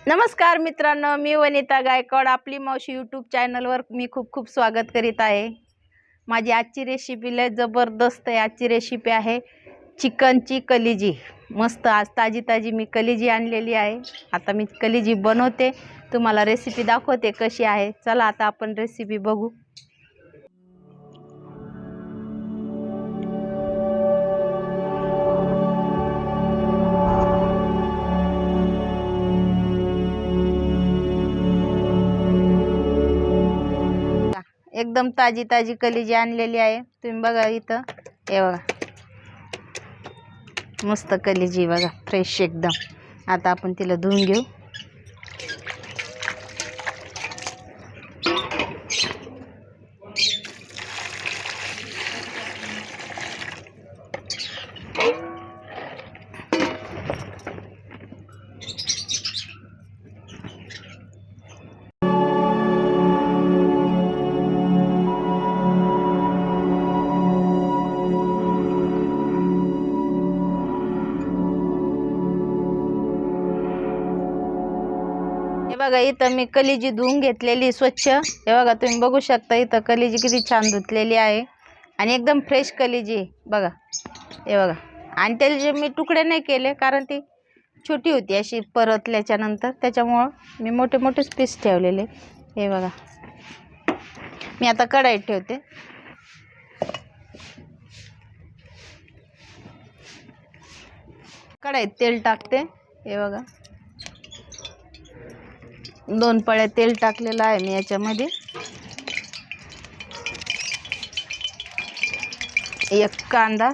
नमस्कार मित्रांनो, मी वनिता गायकवाड आपली मावशी यूट्यूब चॅनलवर मी खूप खूप स्वागत करीत आहे। माझी आजची रेसिपी लय जबरदस्त आहे। आजची रेसिपी आहे चिकनची कलिजी। मस्त आज ताजी ताजी मी कलिजी आणलेली आहे। आता मी कलिजी बनवते, तुम्हाला रेसिपी दाखवते कशी आहे। चला आता आपण रेसिपी बघू। एकदम ताजी ताजी कलिजी आणलेली आहे। तुम्ही बघा इथं, हे बघा मस्त कलिजी बघा, फ्रेश एकदम। आता आपण तिला धुवून घेऊ। हे बघा इथं मी कलिजी धुवून घेतलेली स्वच्छ। हे बघा तुम्ही बघू शकता, इथं कलिजी किती छान धुतलेली आहे आणि एकदम फ्रेश कलिजी बघा। हे बघा, आणि त्याचे मी तुकडे नाही केले कारण ती छोटी होती अशी परतल्याच्या नंतर, त्याच्यामुळं मी मोठे मोठेच पीस ठेवलेले। हे बघा, मी आता कढईत ठेवते। कढईत तेल टाकते। हे बघा 2 पळ्या तेल टाकलेलं आहे मी याच्यामध्ये। एक कांदा,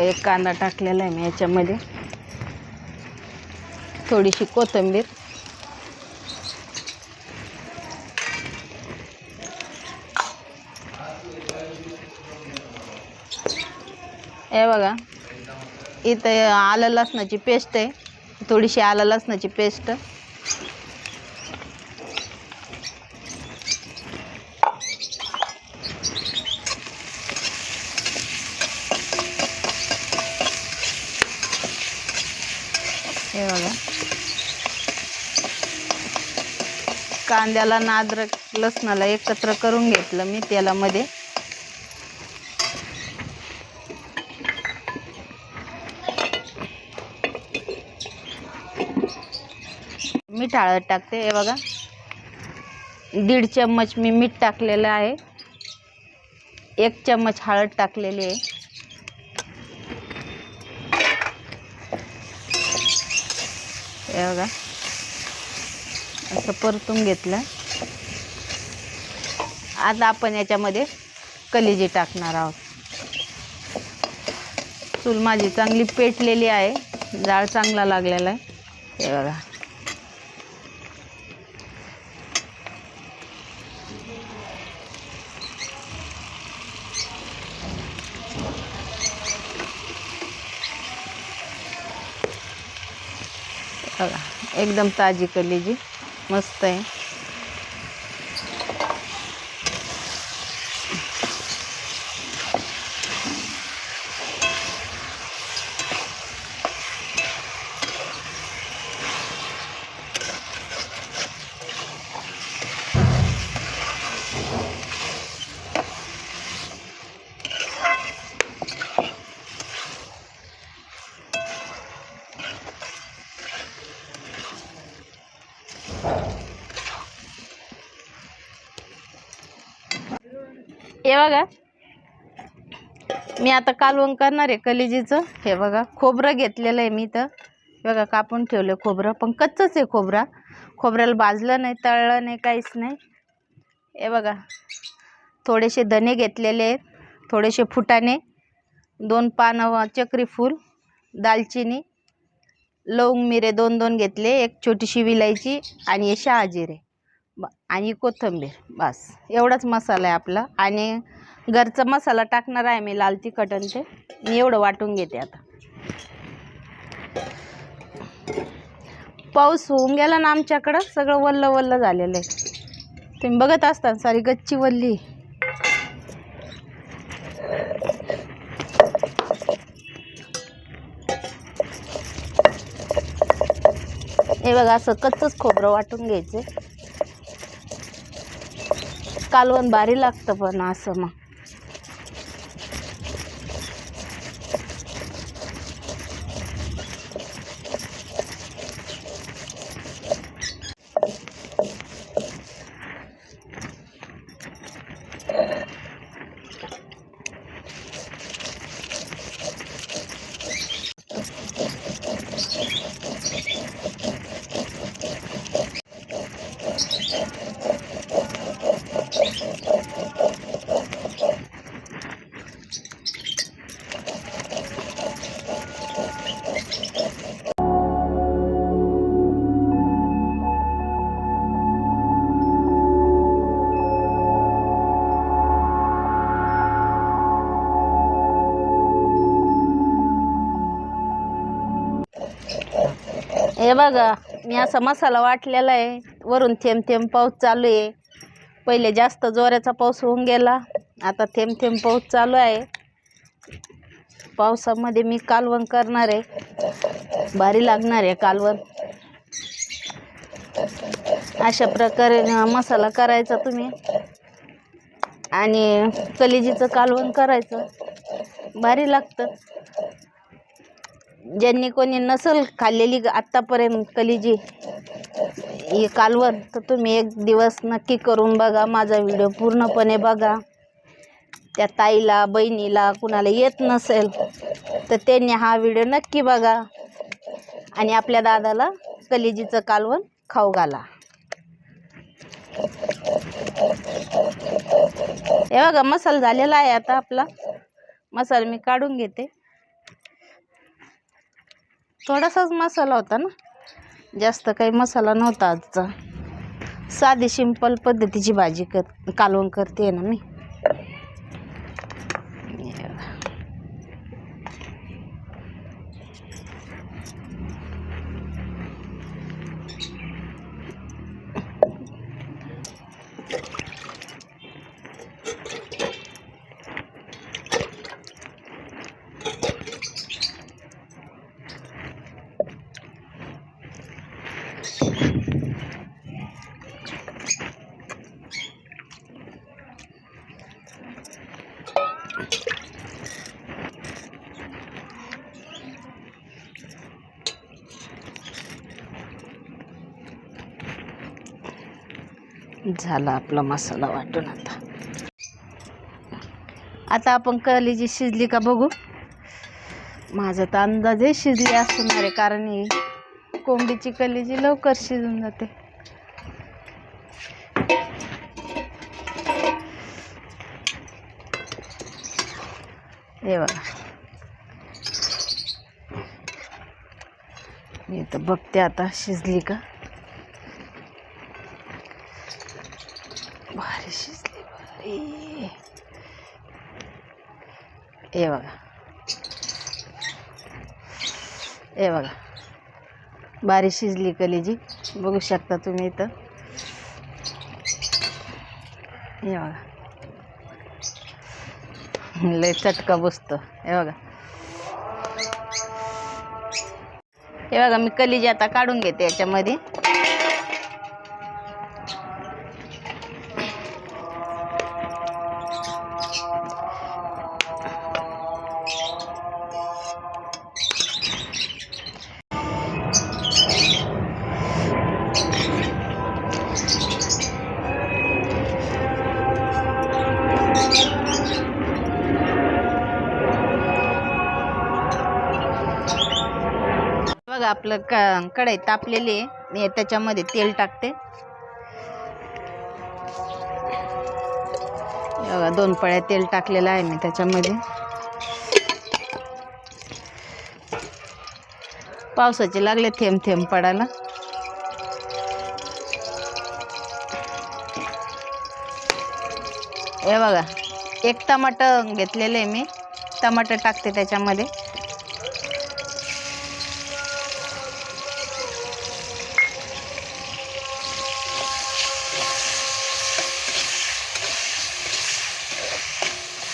एक कांदा टाकलेला आहे मी याच्यामध्ये, थोडीशी कोथिंबीर, हे बघा इथं आलं लसणाची पेस्ट आहे, थोडीशी आलं लसणाची पेस्ट, हे बघा कांद्याला आणि अद्रक लसणाला एकत्र करून घेतलं मी तेलामध्ये। मीठ हळद टाकते। हे बघा 1.5 चम्मच मी मीठ टाकलेलं आहे, 1 चम्मच हळद टाकलेली आहे। हे बघा असं परतून घेतलं। आता आपण याच्यामध्ये कलिजी टाकणार आहोत। चूल माझी चांगली पेटलेली आहे, जाळ चांगला लागलेला आहे। हे बघा बघा एकदम ताजी कलिजी मस्त आहे। हे बघा मी आता कालवण करणार आहे कलिजीचं। हे बघा खोबरं घेतलेलं आहे मी, तर बघा कापून ठेवलं खोबरं, पण कच्चंच आहे खोबऱ्याला भाजलं नाही, तळलं नाही, काहीच नाही। हे बघा थोडेसे धने घेतलेले आहेत, थोडेसे फुटाणे, 2 पानं चक्री फूल, दालचिनी, लवंग मिरे 2-2 घेतले, एक छोटीशी विलायची आणि हे शहाजिरे आणि कोथिंबीर. बस एवढाच मसाला आहे आपला. आणि घरचा मसाला टाकणार आहे मी, लाल तिखट आणि ते मी एवढं वाटून घेते आता. पाऊस होऊन गेला ना आमच्याकडं, सगळं वल्ल वल्ल झालेलं आहे. तुम्ही बघत असता सारी गच्ची वल्ली. हे बघा असं कच्चंच खोबरं वाटून घ्यायचं. कालवण भारी लागतं पण असं मग. हे बघा मी असा मसाला वाटलेला आहे. वरून थेंब थेंब पाऊस चालू आहे. पहिले जास्त जोराचा पाऊस होऊन गेला, आता थेंब थेंब पाऊस चालू आहे. पावसामध्ये मी कालवण करणार आहे, भारी लागणार आहे कालवण. अशा प्रकारे मसाला करायचा तुम्ही आणि कलेजीचं कालवण करायचं, भारी लागतं. ज्यांनी कोणी नसेल खाल्लेली आत्तापर्यंत कलेजी ही कालवण, तर तुम्ही एक दिवस नक्की करून बघा. माझा व्हिडिओ पूर्णपणे बघा. त्या ताईला बहिणीला कुणाला येत नसेल तर त्यांनी हा व्हिडिओ नक्की बघा आणि आपल्या दादाला कलेजीचं कालवण खाऊ घाला. हे बघा मसाला झालेला आहे. आता आपला मसाला मी काढून घेते. थोडासाच मसाला होता ना, जास्त काही मसाला नव्हता आजचा. साधी सिंपल पद्धतीची भाजी कालवण करते ना मी. झाला आपला मसाला वाटून. आता आपण कलेजी शिजली का बघू. माझा तर अंदाजे शिजली असणार आहे, कारण ही कोंबडीची कलेजी लवकर शिजून जाते. हे बघा मी तर बघते आता शिजली का. भारी शिजली, भारी. हे बघा, हे बघा भारी शिजली कलेजी, बघू शकता तुम्ही इथं. हे बघा लय चटका बसतो. हे बघा, हे बघा मी कलेजी आता काढून घेते याच्यामध्ये. बघा आपलं कढई तापलेली आहे. मी त्याच्यामध्ये तेल टाकते. बघा 2 पळ्या तेल टाकलेलं आहे मी त्याच्यामध्ये. पावसाचे लागले थेंब थेंब पडायला. हे बघा, एक टमाटर घेतलेलं आहे मी. टमाटर टाकते त्याच्यामध्ये.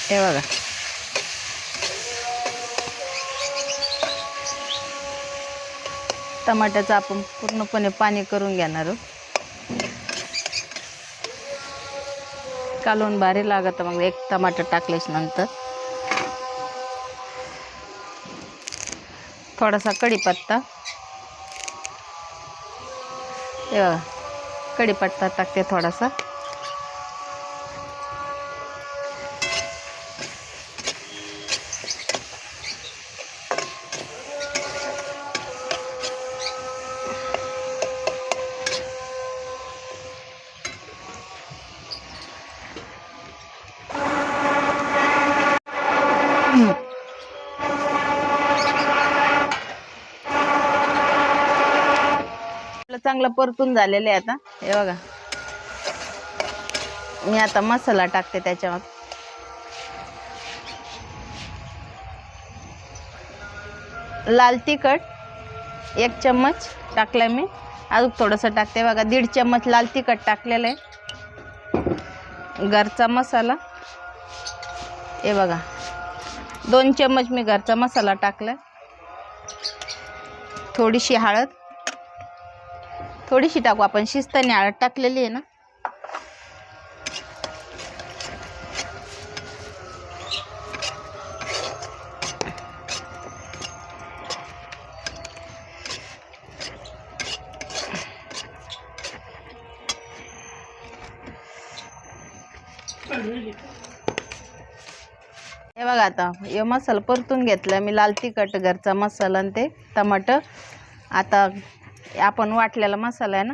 हे बघा, टमाट्याचं आपण पूर्णपणे पाणी करून घेणार आहोत. कालवण भारी लागत. मग एक टमाटर टाकल्याच नंतर थोडासा कढीपत्ता. हे बघा, कढीपत्ता टाकते थोडासा. चांगलं परतून झालेलं आहे आता. हे बघा, मी आता मसाला टाकते त्याच्यावर. लाल तिखट 1 चम्मच टाकलाय मी. अजून थोडंसं टाकते बघा. 1.5 चम्मच लाल तिखट टाकलेलं आहे. घरचा मसाला. हे बघा, 2 चम्मच मी घरचा मसाला टाकलाय. थोडीशी हळद. थोडीशी टाकू आपण, शिजताना हळद टाकलेली आहे ना. हे बघा, आता हे मसाला परतून घेतला मी. लाल तिखट, घरचा मसाला आणि ते टमाटर. आता आपण वाटलेला मसाला आहे ना,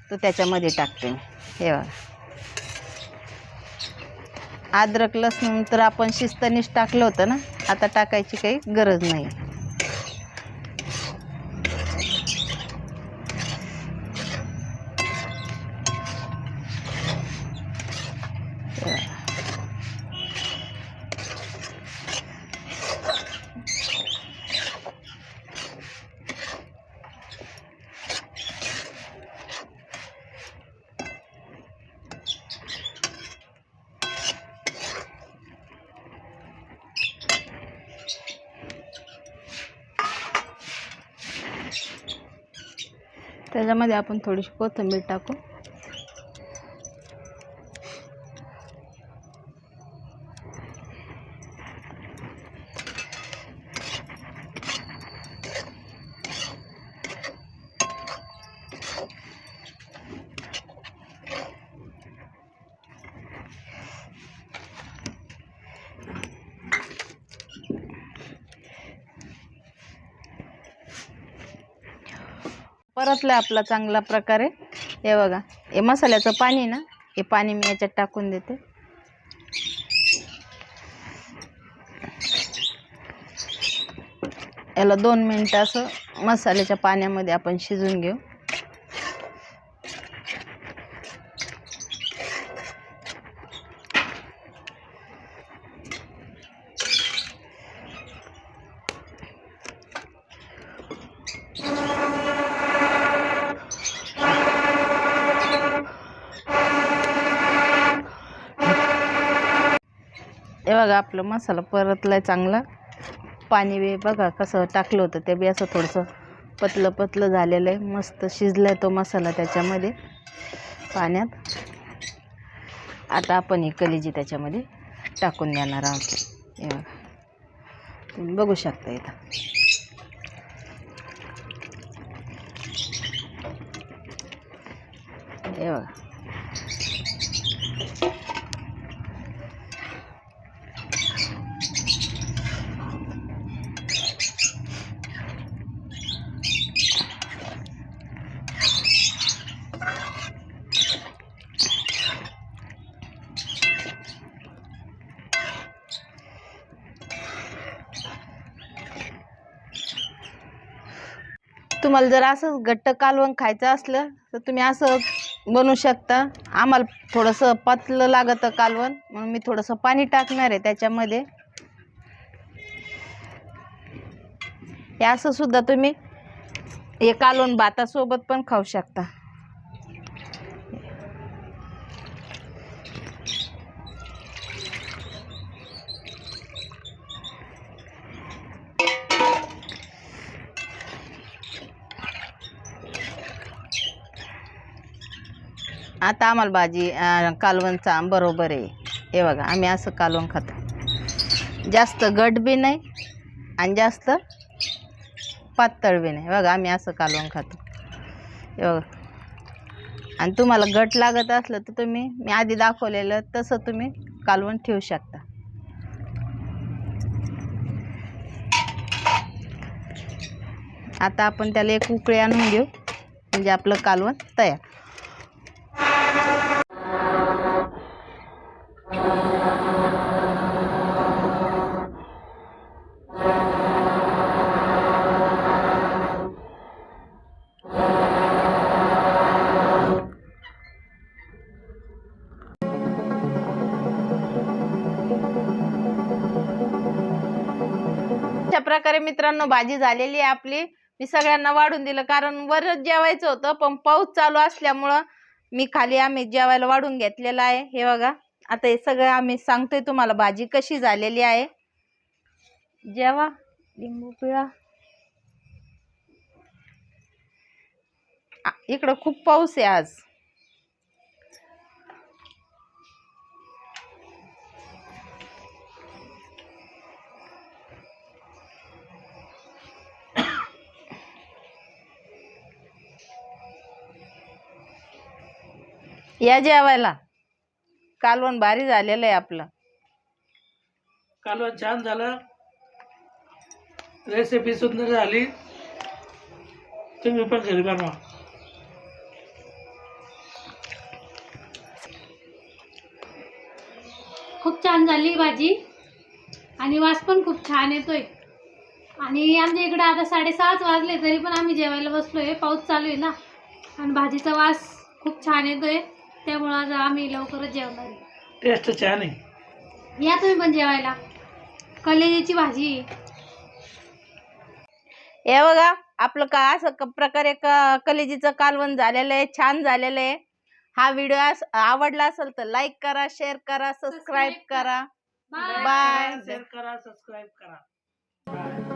तो त्याच्यामध्ये टाकते मी. हे बघा, अद्रक लसूण तर आपण शिजतानीच टाकलं होतं ना, आता टाकायची काही गरज नाही. त्याच्यामध्ये आपण थोडीशी कोथिंबीर टाकू. परतलं आपला चांगला प्रकारे. हे बघा, हे मसाल्याचं पाणी ना, हे पाणी मी याच्यात टाकून देते. याला 2 मिनिटं असं मसाल्याच्या पाण्यामध्ये आपण शिजून घेऊ. हे बघा, आपलं मसाला परतलाय चांगला. पाणी बी बघा कसं टाकलं होतं, ते बी असं थोडंसं पतलं पतलं झालेलं आहे. मस्त शिजलाय तो मसाला त्याच्यामध्ये पाण्यात. आता आपण ही कलेजी त्याच्यामध्ये टाकून देणार आहोत. हे बघा, तुम्ही बघू शकता इथं. हे बघा, तुम्हाला जर असं घट्ट कालवण खायचं असलं तर तुम्ही असं बनवू शकता. आम्हाला थोडंसं पातलं लागतं कालवण, म्हणून मी थोडंसं पाणी टाकणार आहे त्याच्यामध्ये. हे असं सुद्धा तुम्ही हे कालवण भातासोबत पण खाऊ शकता. आता आम्हाला भाजी कालवणचा बरोबर आहे. हे बघा आम्ही असं कालवण खातो, जास्त घट बी नाही आणि जास्त पातळ बी नाही. बघा आम्ही असं कालवण खातो. हे बघा. आणि तुम्हाला घट लागत असलं तर तुम्ही मी आधी दाखवलेलं तसं तुम्ही कालवण ठेवू शकता. आता आपण त्याला एक उकळी आणून घेऊ, म्हणजे आपलं कालवण तयार. अशा प्रकारे मित्रांनो भाजी झालेली आहे आपली. मी सगळ्यांना वाढून दिलं, कारण वरच जेवायचं होतं, पण पाऊस चालू असल्यामुळं मी खाली आम्ही जेवायला वाढून घेतलेलं आहे. हे बघा आता हे सगळं आम्ही सांगतोय तुम्हाला भाजी कशी झालेली आहे. जेवा, लिंबू पिळा. इकडं खूप पाऊस आहे आज. या जेवायला. कालवण भारी झालेलं आहे आपलं. कालवण छान झालं, रेसिपी सुंदर झाली. तुम्ही पण घरी बनवा. खूप छान झाली भाजी आणि वास पण खूप छान येतोय. आणि आमच्या इकडे आता 6:30 वाजले तरी पण आम्ही जेवायला बसलोय. पाऊस चालू आहे ना, आणि भाजीचा वास खूप छान येतोय, त्यामुळे आज आम्ही लवकरच जेवणार आहे. टेस्ट छान आहे. या तुम्ही पण जेवायला. कलेजीची भाजी. हे बघा आपलं का असं प्रकारे कलेजीचं कालवण झालेलं आहे, छान झालेलं आहे. हा व्हिडिओ आवडला असेल तर लाईक करा, शेअर करा, सबस्क्राईब करा. बाय. शेअर करा, सबस्क्राईब करा.